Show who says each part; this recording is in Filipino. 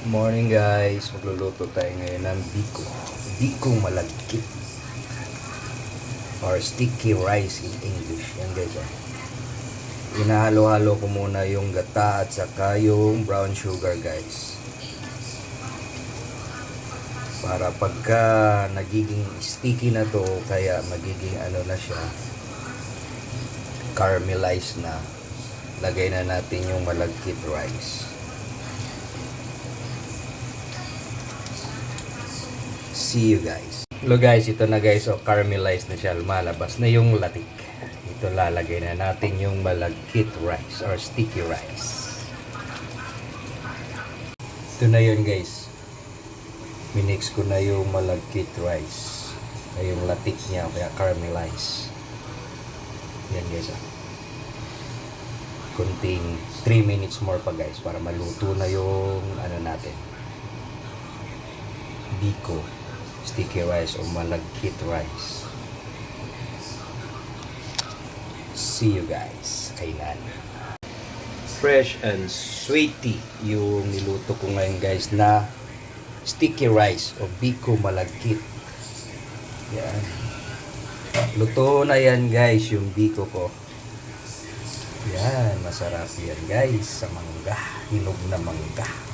Speaker 1: Morning guys, magluluto tayo ngayon ng biko malagkit or sticky rice in English. Yan guys, inahalo-halo ko muna yung gata at saka yung brown sugar guys, para pagka nagiging sticky na to, kaya magiging ano na siya, caramelized na, lagay na natin yung malagkit rice. See you guys. Hello guys, ito na guys, caramelized na siya, lumalabas na yung latik. Ito, lalagay na natin yung malagkit rice or sticky rice. Ito na yun guys, minix ko na yung malagkit rice ay yung latik niya, kaya caramelized. Yan guys, kunting 3 minutes more pa guys, para maluto na yung ano natin, biko sticky rice o malagkit rice. See you guys. Kainan. Fresh and sweety yung niluto ko ngayon guys na sticky rice o biko malagkit. Yan. Luto na yan guys yung biko ko. Yan, masarap yan guys sa mangga. Hinog na mangga.